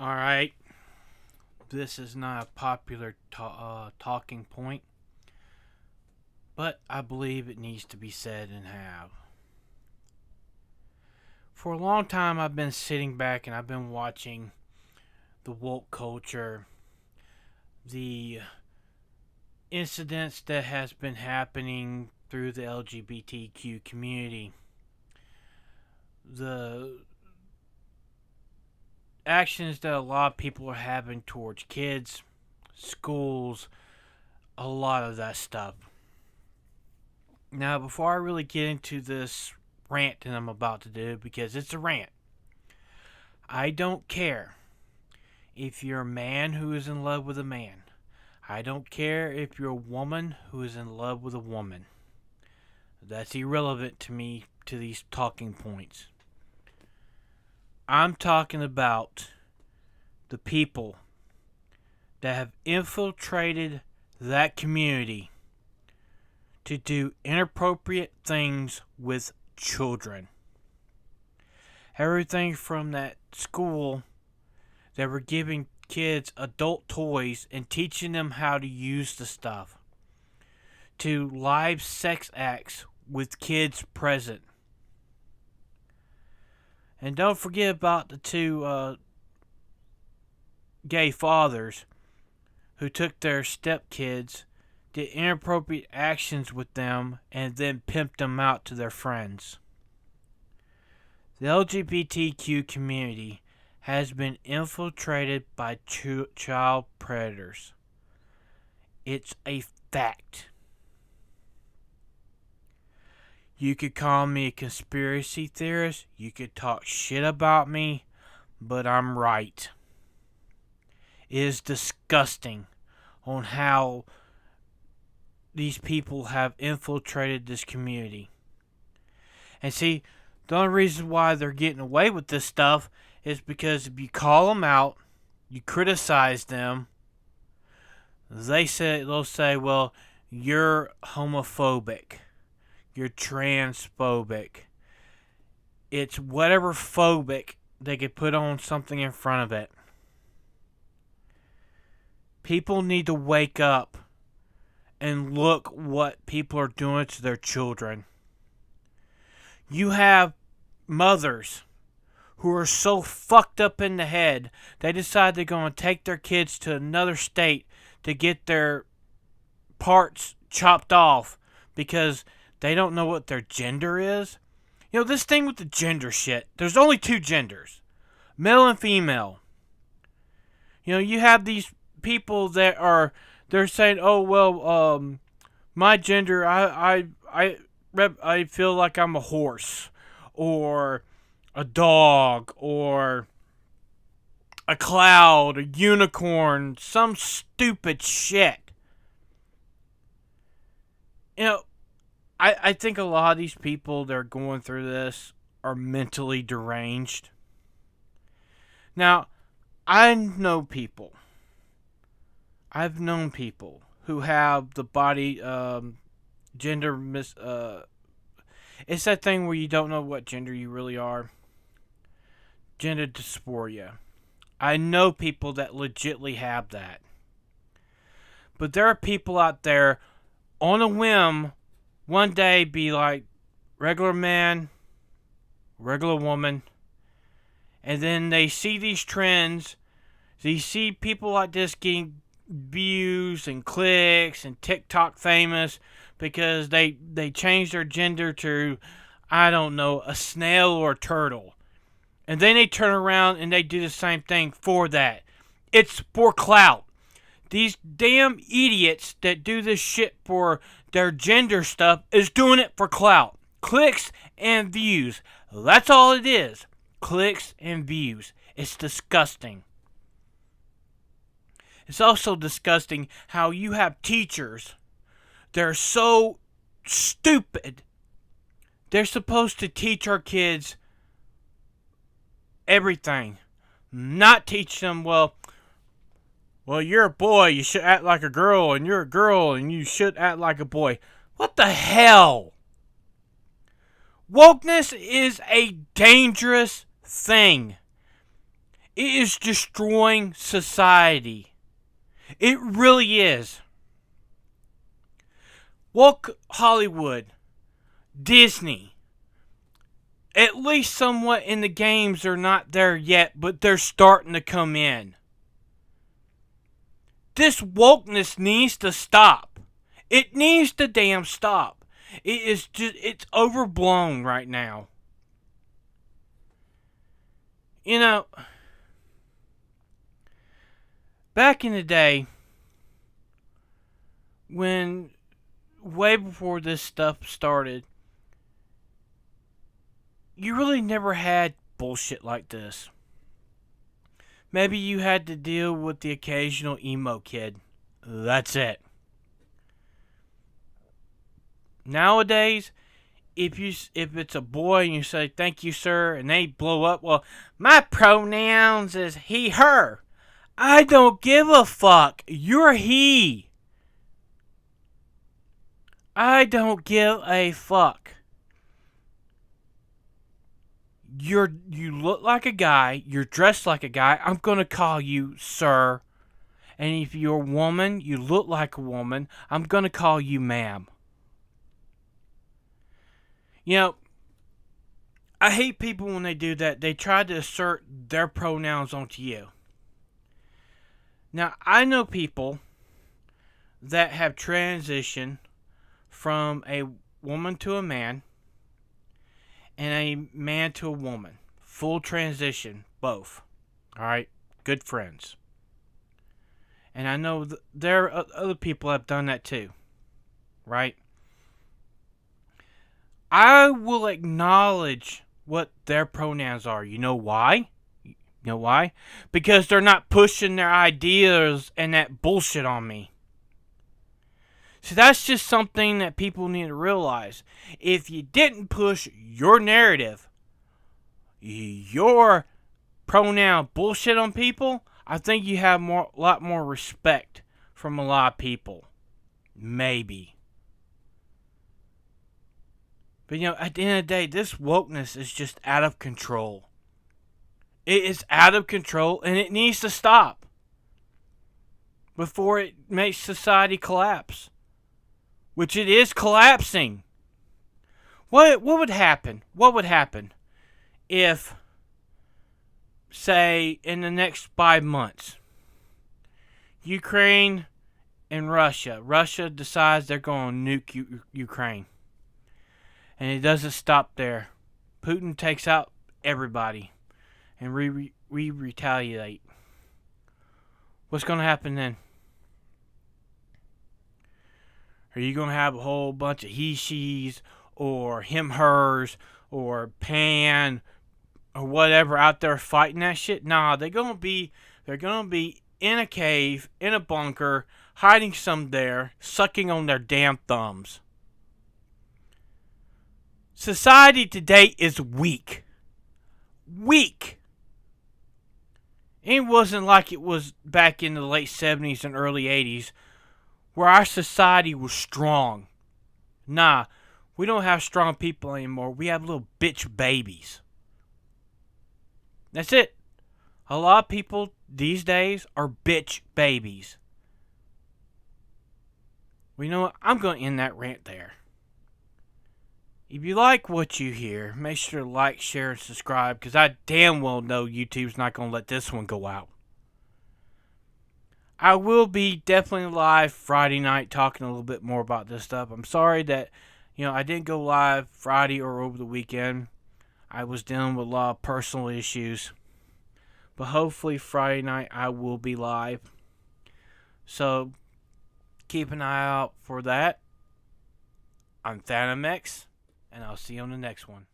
Alright, this is not a popular talking point, but I believe it needs to be said and have. For a long time, I've been sitting back and I've been watching the woke culture, the incidents that has been happening through the LGBTQ community, the actions that a lot of people are having towards kids, schools, a lot of that stuff. Now, before I really get into this rant that I'm about to do, because it's a rant, I don't care if you're a man who is in love with a man. I don't care if you're a woman who is in love with a woman. That's irrelevant to me, to these talking points. I'm talking about the people that have infiltrated that community to do inappropriate things with children. Everything from that school that were giving kids adult toys and teaching them how to use the stuff, to live sex acts with kids present. And don't forget about the two gay fathers who took their stepkids, did inappropriate actions with them, and then pimped them out to their friends. The LGBTQ community has been infiltrated by child predators. It's a fact. You could call me a conspiracy theorist, you could talk shit about me, but I'm right. It is disgusting on how these people have infiltrated this community. And see, the only reason why they're getting away with this stuff is because if you call them out, you criticize them, they'll say, well, you're homophobic, you're transphobic. It's whatever phobic they could put on something in front of it. People need to wake up and look what people are doing to their children. You have mothers who are so fucked up in the head, they decide they're going to take their kids to another state to get their parts chopped off because they don't know what their gender is. You know, this thing with the gender shit, there's only two genders, male and female. You know, you have these people that they're saying, oh, well, my gender, I feel like I'm a horse, or a dog, or a cloud, a unicorn, some stupid shit. You know, I think a lot of these people that are going through this are mentally deranged. Now, I've known people who have the body gender it's that thing where you don't know what gender you really are. Gender dysphoria. I know people that legitly have that. But there are people out there on a whim one day be like regular man, regular woman, and then they see these trends. They see people like this getting views and clicks and TikTok famous because they change their gender to, I don't know, a snail or a turtle. And then they turn around and they do the same thing for that. It's for clout. These damn idiots that do this shit for their gender stuff is doing it for clout. Clicks and views. That's all it is. Clicks and views. It's disgusting. It's also disgusting how you have teachers that are so stupid. They're supposed to teach our kids everything. Not teach them, well, you're a boy, you should act like a girl, and you're a girl, and you should act like a boy. What the hell? Wokeness is a dangerous thing. It is destroying society. It really is. Woke Hollywood, Disney, at least somewhat in the games are not there yet, but they're starting to come in. This wokeness needs to stop. It needs to damn stop. It's overblown right now. You know, back in the day, when way before this stuff started, you really never had bullshit like this. Maybe you had to deal with the occasional emo kid. That's it. Nowadays, if it's a boy and you say thank you sir and they blow up, well, my pronouns is he her. I don't give a fuck. You're he. I don't give a fuck. You look like a guy, you're dressed like a guy, I'm gonna call you sir. And if you're a woman, you look like a woman, I'm gonna call you ma'am. You know, I hate people when they do that. They try to assert their pronouns onto you. Now, I know people that have transitioned from a woman to a man and a man to a woman. Full transition, both. Alright? Good friends. And I know there are other people that have done that too. Right? I will acknowledge what their pronouns are. You know why? You know why? Because they're not pushing their ideas and that bullshit on me. So that's just something that people need to realize. If you didn't push your narrative, your pronoun bullshit on people, I think you have a lot more respect from a lot of people. Maybe. But you know, at the end of the day, this wokeness is just out of control. It is out of control and it needs to stop before it makes society collapse. Which it is collapsing. What would happen? What would happen if, say, in the next 5 months, Ukraine and Russia decides they're going to nuke Ukraine. And it doesn't stop there. Putin takes out everybody and we retaliate. What's going to happen then? Are you going to have a whole bunch of he, she's, or him, hers, or pan, or whatever out there fighting that shit? Nah, they're gonna be in a cave, in a bunker, hiding some there, sucking on their damn thumbs. Society today is weak. Weak. It wasn't like it was back in the late 70s and early 80s where our society was strong. Nah, we don't have strong people anymore. We have little bitch babies. That's it. A lot of people these days are bitch babies. Well, you know what? I'm going to end that rant there. If you like what you hear, make sure to like, share, and subscribe, because I damn well know YouTube's not going to let this one go out. I will be definitely live Friday night talking a little bit more about this stuff. I'm sorry that, I didn't go live Friday or over the weekend. I was dealing with a lot of personal issues. But hopefully Friday night I will be live. So, keep an eye out for that. I'm Thanamex, and I'll see you on the next one.